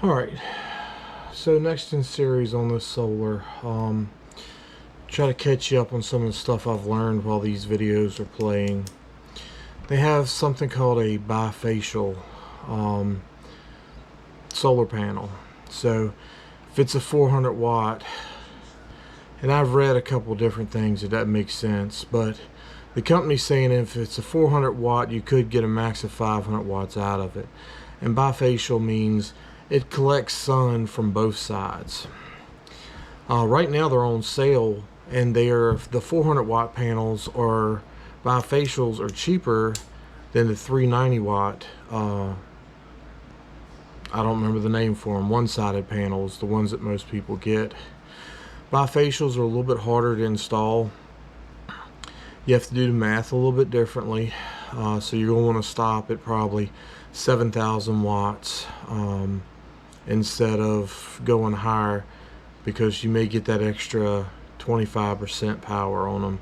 Alright, so next in series on this solar, try to catch you up on some of the stuff I've learned while these videos are playing. They have something called a bifacial solar panel. So if it's a 400 watt, and I've read a couple different things that makes sense, but the company's saying if it's a 400 watt, you could get a max of 500 watts out of it. And bifacial means it collects sun from both sides. Right now they're on sale, and the 400 watt panels or bifacials are cheaper than the 390 watt. I don't remember the name for them. One-sided panels, the ones that most people get. Bifacials are a little bit harder to install. You have to do the math a little bit differently. So you're going to want to stop at probably 7,000 watts instead of going higher, because you may get that extra 25% power on them.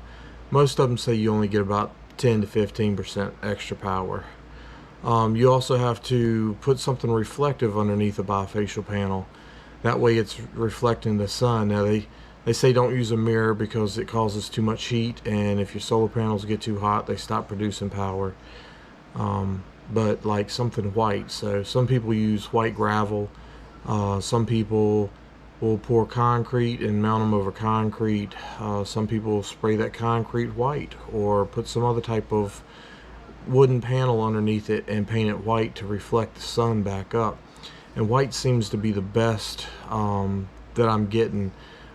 Most of them say you only get about 10 to 15% extra power. You also have to put something reflective underneath a bifacial panel. That way it's reflecting the sun. Now they say don't use a mirror because it causes too much heat, and if your solar panels get too hot, they stop producing power. But like something white. So some people use white gravel. Some people will pour concrete and mount them over concrete. Some people will spray that concrete white or put some other type of wooden panel underneath it and paint it white to reflect the sun back up. And white seems to be the best that I'm getting,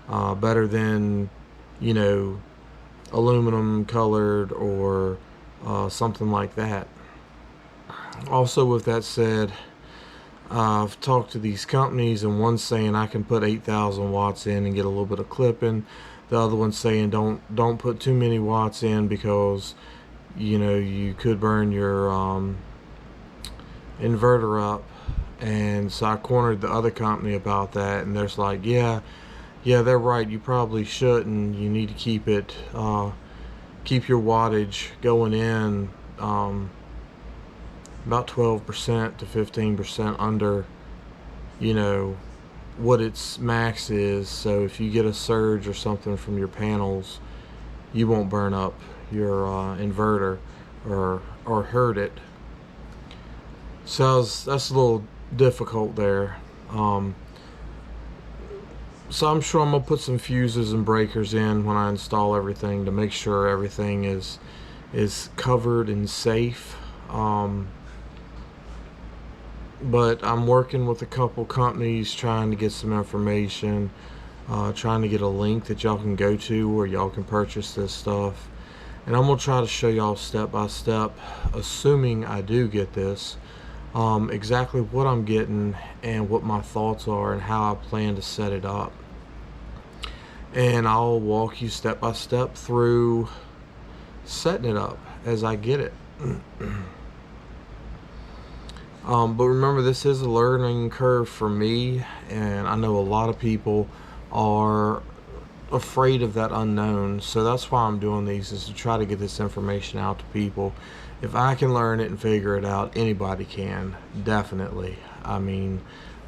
better than, you know, aluminum colored or something like that. Also, with that said, I've talked to these companies, and one's saying I can put 8,000 watts in and get a little bit of clipping. The other one's saying don't put too many watts in because, you know, you could burn your inverter up. And so I cornered the other company about that, and they're like, yeah, they're right. You probably shouldn't. You need to keep it, keep your wattage going in about 12% to 15% under, you know, what its max is. So if you get a surge or something from your panels, you won't burn up your inverter or hurt it. So that's a little difficult there. So I'm sure I'm gonna put some fuses and breakers in when I install everything to make sure everything is covered and safe. But I'm working with a couple companies trying to get some information, trying to get a link that y'all can go to where y'all can purchase this stuff. And I'm gonna try to show y'all step by step, assuming I do get this, exactly what I'm getting and what my thoughts are and how I plan to set it up. And I'll walk you step by step through setting it up as I get it. But remember, this is a learning curve for me, and I know a lot of people are afraid of that unknown. So that's why I'm doing these, is to try to get this information out to people. If I can learn it and figure it out, anybody can, definitely. I mean,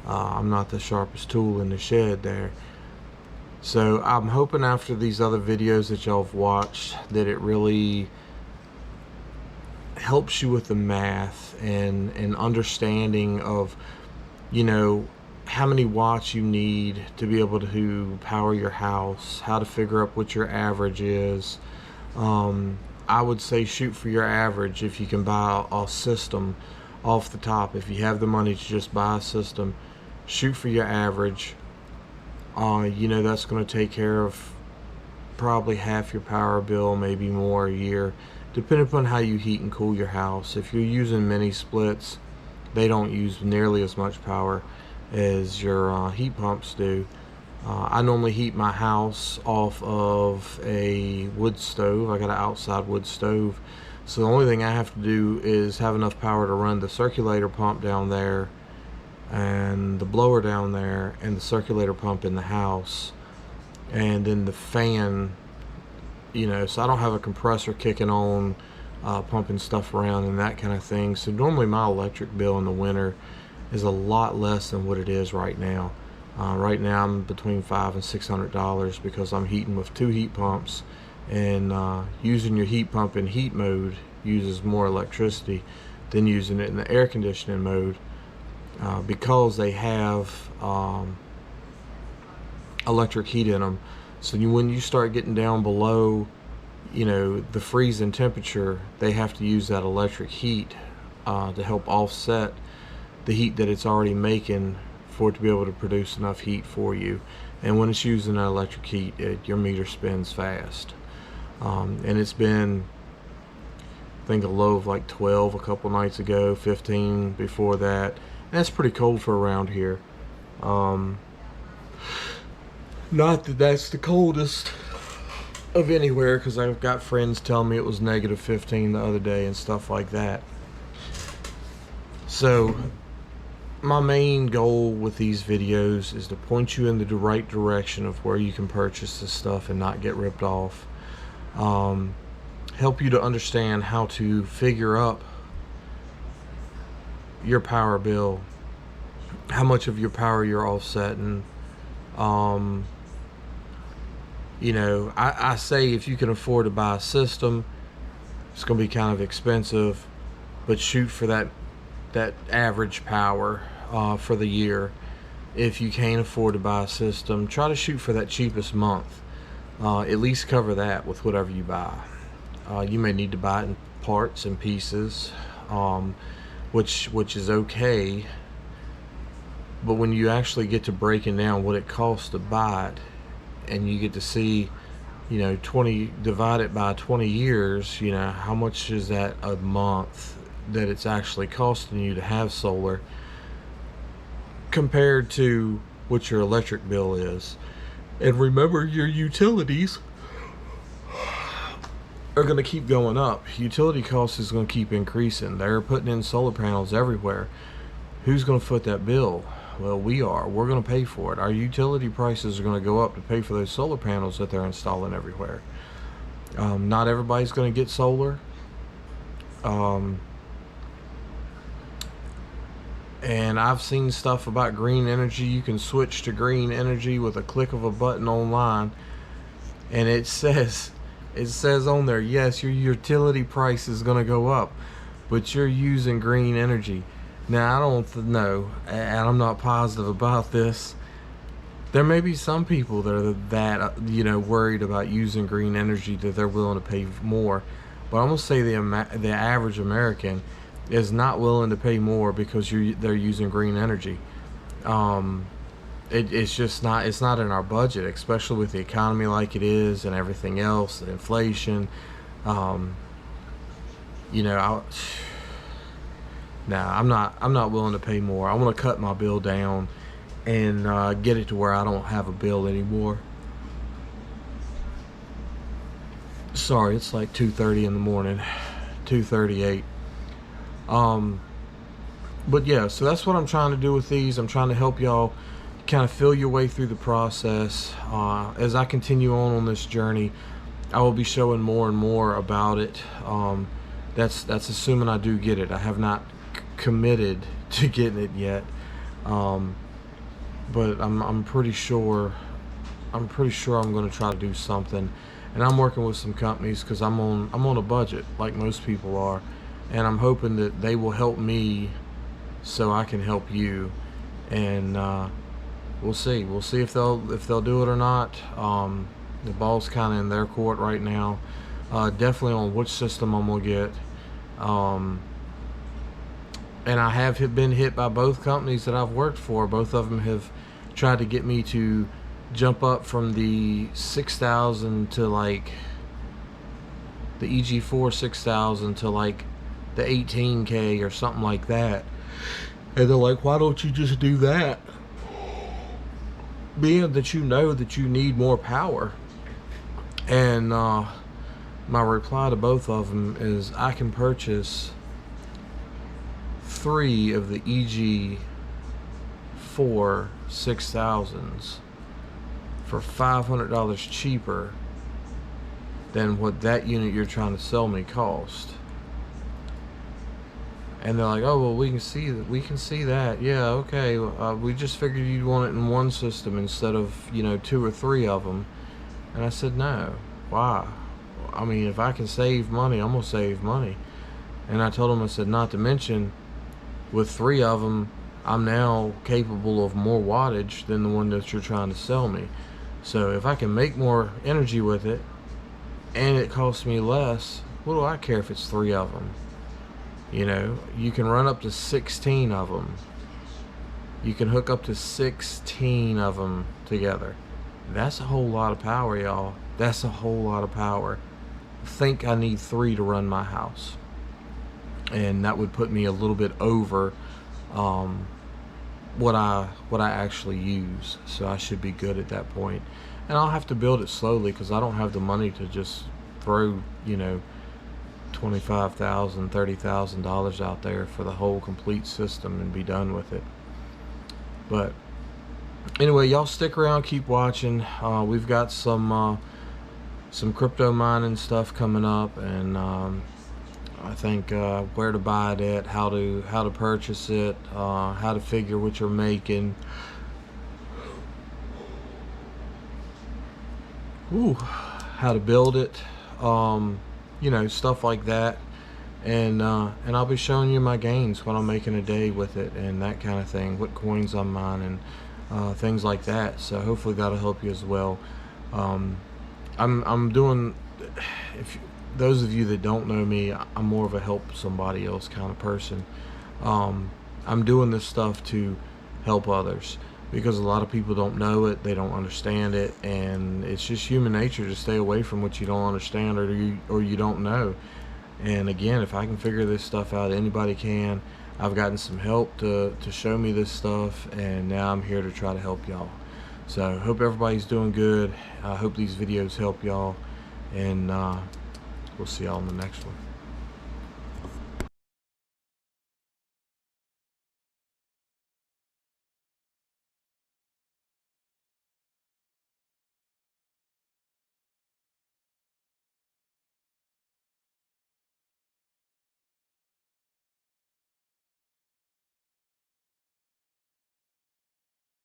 I'm not the sharpest tool in the shed there. So I'm hoping after these other videos that y'all have watched that it really helps you with the math and understanding of, you know, how many watts you need to be able to power your house, how to figure out what your average is. I would say shoot for your average if you can buy a system off the top. If you have the money to just buy a system, shoot for your average. You know, that's going to take care of probably half your power bill, maybe more a year, depending upon how you heat and cool your house. If you're using mini splits, they don't use nearly as much power as your heat pumps do. I normally heat my house off of a wood stove. I got an outside wood stove, so the only thing I have to do is have enough power to run the circulator pump down there and the blower down there and the circulator pump in the house, and then the fan, you know, so I don't have a compressor kicking on, pumping stuff around and that kind of thing. So normally my electric bill in the winter is a lot less than what it is right now. Right now I'm between $500 and $600 because I'm heating with 2 heat pumps, and using your heat pump in heat mode uses more electricity than using it in the air conditioning mode, because they have electric heat in them. So when you start getting down below, the freezing temperature, they have to use that electric heat to help offset the heat that it's already making for it to be able to produce enough heat for you. And when it's using that electric heat, your meter spins fast. And it's been, I think, a low of like 12 a couple nights ago, 15 before that. And that's pretty cold for around here. Not that that's the coldest of anywhere, because I've got friends telling me it was negative 15 the other day and stuff like that. So my main goal with these videos is to point you in the right direction of where you can purchase this stuff and not get ripped off. Help you to understand how to figure up your power bill, how much of your power you're offsetting. I say if you can afford to buy a system, it's going to be kind of expensive, but shoot for that average power for the year. If you can't afford to buy a system, try to shoot for that cheapest month. At least cover that with whatever you buy. You may need to buy it in parts and pieces, which is okay. But when you actually get to breaking down what it costs to buy it, and you get to see, 20 divided by 20 years, how much is that a month that it's actually costing you to have solar compared to what your electric bill is. And remember, your utilities are going to keep going up. Utility costs is going to keep increasing. They're putting in solar panels everywhere. Who's going to foot that bill? Well, we are. We're going to pay for it. Our utility prices are going to go up to pay for those solar panels that they're installing everywhere. Not everybody's going to get solar. And I've seen stuff about green energy. You can switch to green energy with a click of a button online, and it says on there, yes, your utility price is going to go up, but you're using green energy. Now, I don't know, and I'm not positive about this. There may be some people that are worried about using green energy that they're willing to pay more, but I'm gonna say the average American is not willing to pay more because they're using green energy. It's just not. It's not in our budget, especially with the economy like it is and everything else, the inflation. I'm not willing to pay more. I want to cut my bill down and get it to where I don't have a bill anymore. Sorry, it's like 2:30 in the morning, 2:38. But yeah, so that's what I'm trying to do with these. I'm trying to help y'all kind of feel your way through the process. As I continue on this journey, I will be showing more and more about it. That's assuming I do get it. I have not committed to getting it yet, but I'm pretty sure I'm going to try to do something. And I'm working with some companies because I'm on a budget like most people are, and I'm hoping that they will help me so I can help you. And we'll see if they'll do it or not. The ball's kind of in their court right now. Definitely on which system I'm gonna get. And I have been hit by both companies that I've worked for. Both of them have tried to get me to jump up from the 6,000 to like the EG4 6,000 to like the 18K or something like that. And they're like, why don't you just do that? Being that you know that you need more power. And my reply to both of them is I can purchase 3 of the EG4 6000s for $500 cheaper than what that unit you're trying to sell me cost. And they're like, oh, well, we can see that. Yeah, okay. We just figured you'd want it in one system instead of, you know, 2 or 3 of them. And I said, no. Why? I mean, if I can save money, I'm gonna save money. And I told them, I said, not to mention, with 3 of them, I'm now capable of more wattage than the one that you're trying to sell me. So if I can make more energy with it and it costs me less, what do I care if it's 3 of them? You know, you can run up to 16 of them. You can hook up to 16 of them together. That's a whole lot of power, y'all. That's a whole lot of power. I think I need 3 to run my house. And that would put me a little bit over what I actually use. So I should be good at that point. And I'll have to build it slowly because I don't have the money to just throw, you know, $25,000, $30,000 out there for the whole complete system and be done with it. But anyway, y'all stick around, keep watching. We've got some crypto mining stuff coming up, and I think where to buy it at, how to purchase it, how to figure what you're making. How to build it. You know, stuff like that, and I'll be showing you my gains, what I'm making a day with it, and that kind of thing, what coins I'm mining, things like that. So hopefully that'll help you as well. I'm doing, those of you that don't know me, I'm more of a help somebody else kind of person. I'm doing this stuff to help others, because a lot of people don't know it, they don't understand it, and it's just human nature to stay away from what you don't understand or you don't know. And again, if I can figure this stuff out, anybody can. I've gotten some help to show me this stuff, and now I'm here to try to help y'all. So hope everybody's doing good. I hope these videos help y'all, and we'll see y'all in the next one.